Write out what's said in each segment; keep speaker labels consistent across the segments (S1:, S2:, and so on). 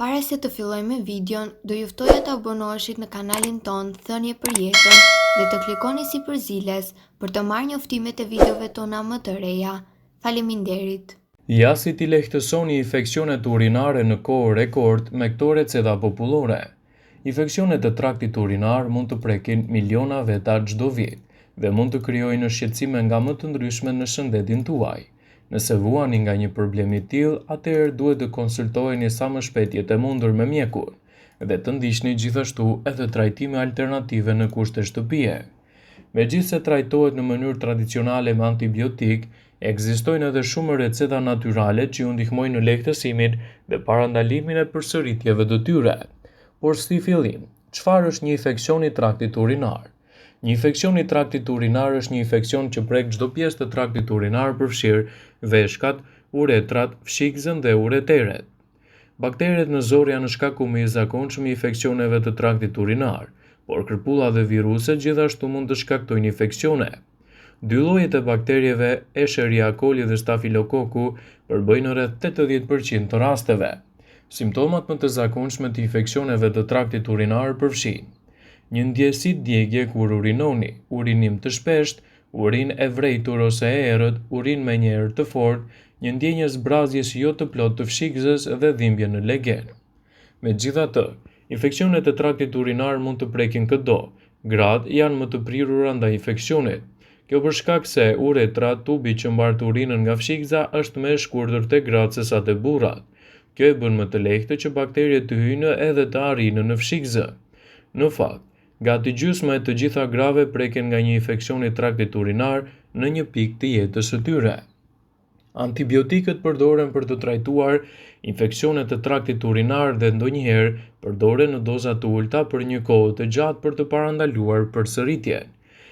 S1: Para se të fillojmë me videon, do ju ftoja të abonoheshit në kanalin ton Thënie për Jetën dhe të klikoni si përziles për të marrë njoftimet e videove tona më të reja. Faleminderit.
S2: Ja si t'i lehtësoni infeksionet urinare në kohë rekord me këto receta popullore. Infeksionet e traktit urinar mund të prekin miliona veta çdo vit dhe mund të krijojnë shqetësime nga më të ndryshme në shëndetin tuaj. Nëse vuani nga një problem i tillë, atëherë duhet të konsultoheni sa më shpejt jetë e mundur me mjekun dhe të ndiqni gjithashtu edhe trajtime alternative në kushte shtëpie. Megjithse trajtohet në mënyrë tradicionale me antibiotik, ekzistojnë edhe shumë receta natyrale që ju ndihmojnë në lehtësimin dhe parandalimin e përsëritjeve të tyre. Por si fillim, çfarë është një infeksion i traktit urinar? Një infeksion i traktit urinar është një infeksion që prek çdo pjesë të traktit urinar përfshirë veshkat, uretrat, fshikëzën dhe ureteret. Bakteret në zor janë shkaku më i zakonshëm i infeksioneve të traktit urinar, por kërpulla dhe viruset gjithashtu mund të shkaktojnë infeksione. Dy llojet e bakterieve, Escherichia coli dhe Staphylococcus, përbëjnë rreth 80% të rasteve. Simptomat më të zakonshme të infeksioneve të traktit urinar përfshijnë një ndjesi djegje kur urinoni, urinim të shpeshtë, urinë e vrejtur ose e errët, urinë me një erë të fortë, një ndjenjë zbrazjes jo të plotë të fshikëzës dhe dhimbje në legen. Megjithatë, infeksionet e traktit urinar mund të prekin çdo. Gratë janë më të prirura ndaj infeksionit. Kjo për shkak se uretra, tubi që mbart urinën nga fshikëza, është më e shkurtër te gratë sesa te burrat. Kjo e bën më të lehtë që bakteriet të hyjnë edhe të arrijnë në fshikëzë. Në fakt, gati gjysma e të gjitha grave preken nga një infeksion i traktit urinar në një pikë të jetës së tyre. Antibiotikët përdoren për të trajtuar infeksionet të traktit urinar dhe ndonjëherë përdoren në doza të ulta për një kohë të gjatë për të parandaluar përsëritjen.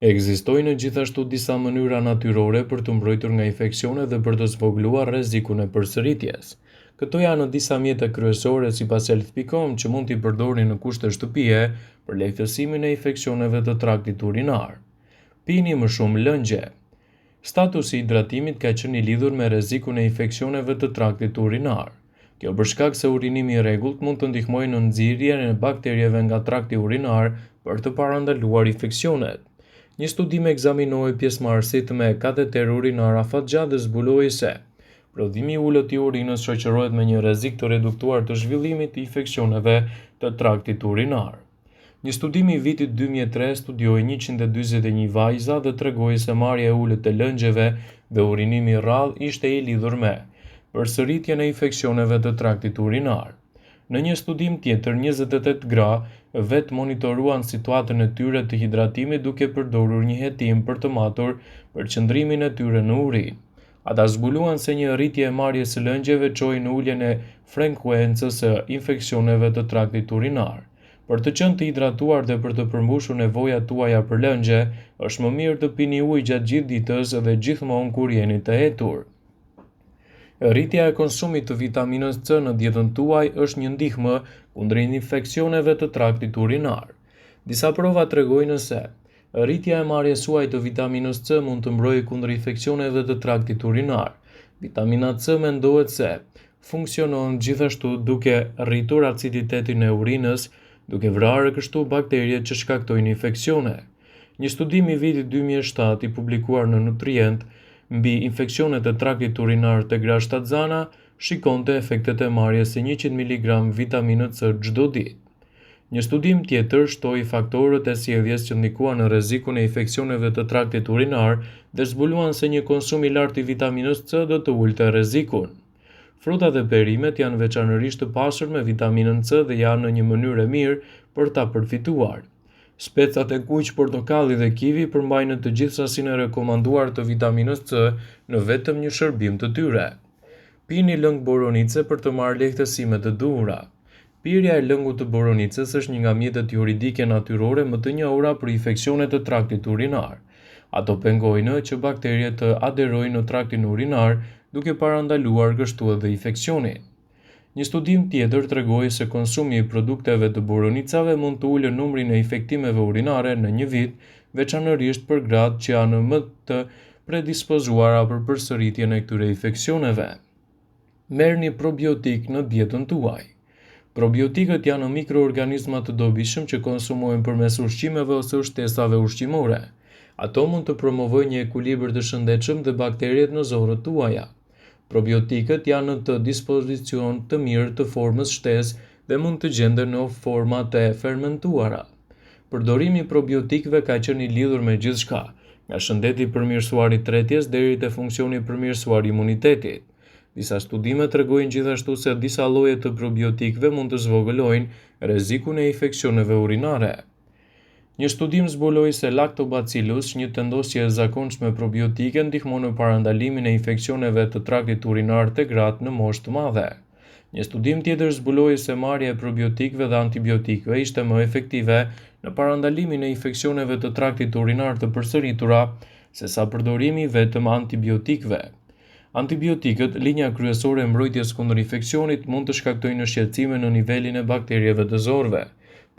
S2: Ekzistojnë gjithashtu disa mënyra natyrore për të mbrojtur nga infeksionet dhe për të zvogëluar rrezikun e përsëritjes. Këto janë disa mjete kryesore sipas health.com që mund t'i përdorni në kushte shtëpie për lehtësimin e infeksioneve të traktit urinar. Pini më shumë lëngje. Statusi i hidratimit ka qenë i lidhur me rrezikun e infeksioneve të traktit urinar. Kjo për shkak se urinimi i rregullt mund të ndihmojë në nxirrjen e bakterieve nga trakti urinar për të parandaluar infeksionet. Një studim ekzaminoi pjesëmarrësit me kateter urinar afatgjatë dhe zbuloi se prodhimi i ulët i urinës shoqërohet me një rrezik të reduktuar të zhvillimit të infeksioneve të traktit urinar. Një studim i vitit 2003 studioi 141 vajza dhe tregoi se marrja e ulët të lëngjeve dhe urinimi i rrallë ishte i lidhur me përsëritjen e infeksioneve të traktit urinar. Në një studim tjetër, 28 gra vetë monitoruan situatën e tyre të hidratimit duke përdorur një hetim për të matur përqendrimin e tyre në urinë. Ata zbuluan se një rritje e marrjes së lëngjeve çoi në uljen e frekuencës së infeksioneve të traktit urinar. Për të qenë të hidratuar dhe për të përmbushur nevojat tuaja për lëngje, është më mirë të pini ujë gjatë gjithë ditës dhe gjithmonë kur jeni të hetur. Rritja e konsumit të vitaminës C në dietën tuaj është një ndihmë kundër infeksioneve të traktit urinar. Disa prova tregojnë se rritja e marrjes suaj të vitaminës C mund të mbrojë kundër infeksioneve të traktit urinar. Vitamina C mendohet se funksionon gjithashtu duke rritur aciditetin e urinës, duke vrarë kështu bakteriet që shkaktojnë infeksione. Një studim i vitit 2007 i publikuar në Nutrient mbi infeksionet e traktit urinar te gra shtatzana shikonte efektet e marrjes së 100 mg vitaminë C çdo ditë. Një studim tjetër shtoi faktorët e sjelljes që ndikuan në rrezikun e infeksioneve të traktit urinar dhe zbuluan se një konsum i lartë i vitaminës C do të ulte rrezikun. Frutat dhe perimet janë veçanërisht të pasur me vitaminën C dhe janë në një mënyrë e mirë për ta përfituar. Specat e kuq, portokalli dhe kivi përmbajnë të gjithë sasinë e rekomanduar të vitaminës C në vetëm një shërbim të tyre. Pini lëng boronice për të marrë lehtësime të duhura. Pirja e lëngut të boronicës është një nga mjetet juridike natyrore më të njohura për infeksionet të traktit urinar. Ato pengojnë që bakteriet të aderojnë në traktin urinar duke parandaluar kështu edhe infeksionin. Një studim tjetër tregoi se konsumi i produkteve të boronicave mund të ulë numrin e infektimeve urinare në një vit, veçanërisht për gratë që janë më të predispozuara për përsëritjen e këtyre infeksioneve. Merrni probiotik në dietën tuaj. Probiotikët janë mikroorganizma të dobishëm që konsumohen përmes ushqimeve ose shtesave ushqimore. Ato mund të promovojnë një ekuilibër të shëndetshëm dhe bakteriet në zorët tuaja. Probiotikët janë në të dispozicion të mirë të formës shtesë dhe mund të gjenden në forma të fermentuara. Përdorimi i probiotikëve ka qenë i lidhur me gjithçka, nga shëndeti i përmirësuar i tretjes deri te funksioni i përmirësuar i imunitetit. Disa studime tregojnë gjithashtu se disa lloje të probiotikëve mund të zvogëlojnë rrezikun e infeksioneve urinare. Një studim zbuloi se Lactobacillus, një tendosje e zakonshme probiotike, ndihmon në parandalimin e infeksioneve të traktit urinar te gratë në moshë të madhe. Një studim tjetër zbuloi se marrja e probiotikëve dhe antibiotikëve ishte më efektive në parandalimin e infeksioneve të traktit urinar të përsëritura sesa përdorimi vetëm antibiotikëve. Antibiotikët, linja kryesore e mbrojtjes kundër infeksionit, mund të shkaktojnë shqetësime në nivelin e bakterieve të zorëve.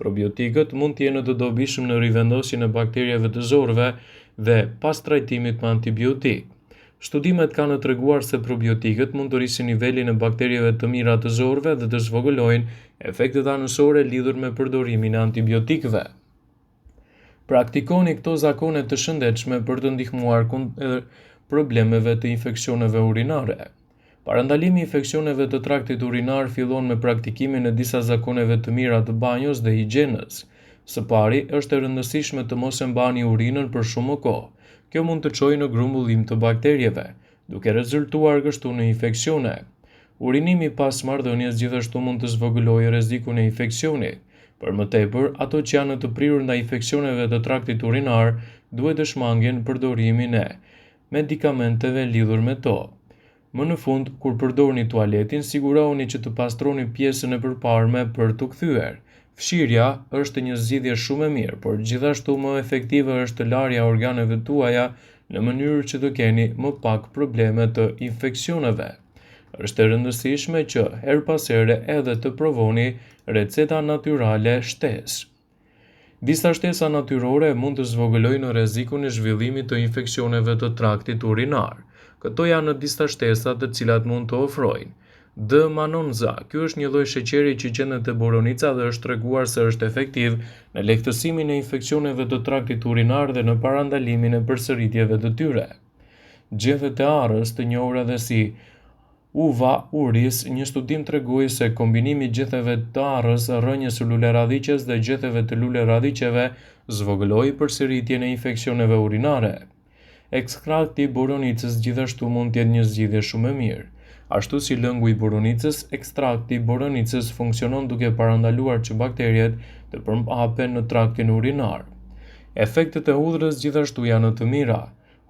S2: Probiotikët mund të jenë të dobishëm në rivendosjen e bakterieve të zorëve dhe pas trajtimit me antibiotik. Studimet kanë treguar se probiotikët mund të rrisin nivelin e bakterieve të mira të zorëve dhe të zvogëlojnë efektet anësore lidhur me përdorimin e antibiotikëve. Praktikoni këto zakone të shëndetshme për të ndihmuar kundër problemeve të infeksioneve urinare. Parandalimi i infeksioneve të traktit urinar fillon me praktikimin e disa zakoneve të mira të banjos dhe higjienës. Së pari, është e rëndësishme të mos e mbani urinën për shumë kohë. Kjo mund të çojë në grumbullim të bakterieve, duke rezultuar kështu në infeksione. Urinimi pas marrëdhënies gjithashtu mund të zvogëlojë rrezikun e infeksionit. Për më tepër, ato që janë të prirur ndaj infeksioneve të traktit urinar duhet të shmangin përdorimin e medikamenteve lidhur me to. Më në fund, kur përdorni tualetin, sigurohuni që të pastroni pjesën e përparme për t'u kthyer. Fshirja është një zgjidhje shumë e mirë, por gjithashtu më efektive është larja organeve tuaja në mënyrë që të keni më pak probleme të infeksioneve. Është e rëndësishme që her pas here edhe të provoni receta natyrale shtesë. Disa shtesa natyrore mund të zvogëlojnë rrezikun e zhvillimit të infeksioneve të traktit urinar. Këto janë disa shtesa të cilat mund të ofrojnë. D-manonza, ky është një lloj sheqeri që gjendet te boronica dhe është treguar se është efektiv në lehtësimin e infeksioneve të traktit urinar dhe në parandalimin e përsëritjeve të tyre. Gjethet e arrës, të njohura edhe si uva uris, një studim tregoi se kombinimi i gjethteve të arrës, rrënjës së luleradhiqes dhe gjethteve të luleradhiqeve zvogëloi përsëritjen e infeksioneve urinare. Ekstrakti i boronicës gjithashtu mund të jetë një zgjidhje shumë e mirë. Ashtu si lëngu i boronicës, ekstrakti i boronicës funksionon duke parandaluar që bakteriet të përhapen në traktin urinar. Efektet e hudhrës gjithashtu janë të mira.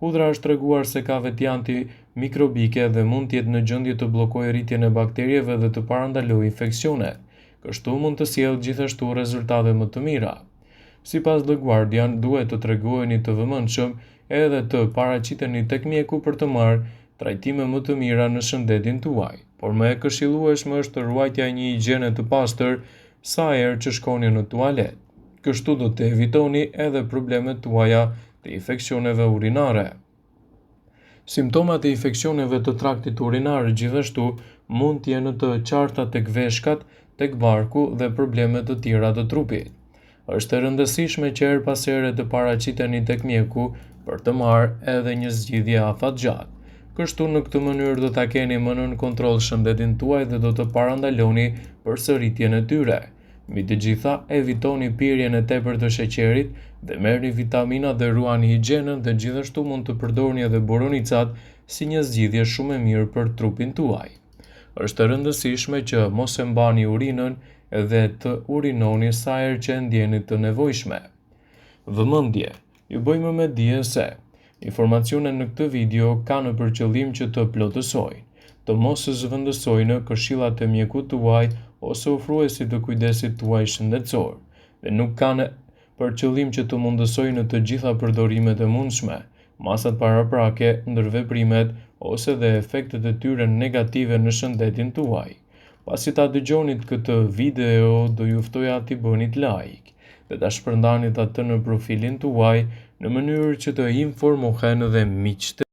S2: Hudhra është treguar se ka veti antimikrobike dhe mund të jetë në gjendje të bllokojë rritjen e bakterieve dhe të parandalojë infeksionet. Kështu mund të sjellë gjithashtu rezultate më të mira. Sipas The Guardian, duhet të tregoheni të vëmendshëm edhe të paraqiteni tek mjeku për të marrë trajtime më të mira në shëndetin tuaj, por më e këshillueshme është ruajtja e një higjiene të pastër sa herë që shkoni në tualet. Kështu do të evitoni edhe problemet tuaja të infeksioneve urinare. Simptomat e infeksioneve të traktit urinar gjithashtu mund të jenë të qarta tek veshkat, tek barku dhe probleme të tjera të trupit. Është e rëndësishme që her pas here të paraqiteni tek mjeku për të marrë edhe një zgjidhje afatgjatë. Kështu në këtë mënyrë do ta keni më nën kontroll shëndetin tuaj dhe do të parandaloni përsëritjen e tyre. Mbi të gjitha, evitoni pirjen e tepërt të sheqerit dhe merrni vitamina dhe ruani higjienën dhe gjithashtu mund të përdorni edhe boronicat si një zgjidhje shumë e mirë për trupin tuaj. Është e rëndësishme që mos e mbani urinën dhe të urinoni sa herë që e ndjeni të nevojshme. Vëmendje, ju bëjmë me dije se informacionet në këtë video kanë për qëllim që të plotësojnë, të mos zëvendësojnë këshillat e mjekut tuaj ose ofruesit të kujdesit tuaj shëndetësor, dhe nuk kanë për qëllim që të mundësojnë të gjitha përdorimet e mundshme, masat paraprake, ndërveprimet ose dhe efektet e tyre negative në shëndetin tuaj. Pasi ta dëgjonit këtë video, do ju ftoja t'i bënit like dhe ta shpërndanit atë në profilin tuaj në mënyrë që të informohen dhe miqtë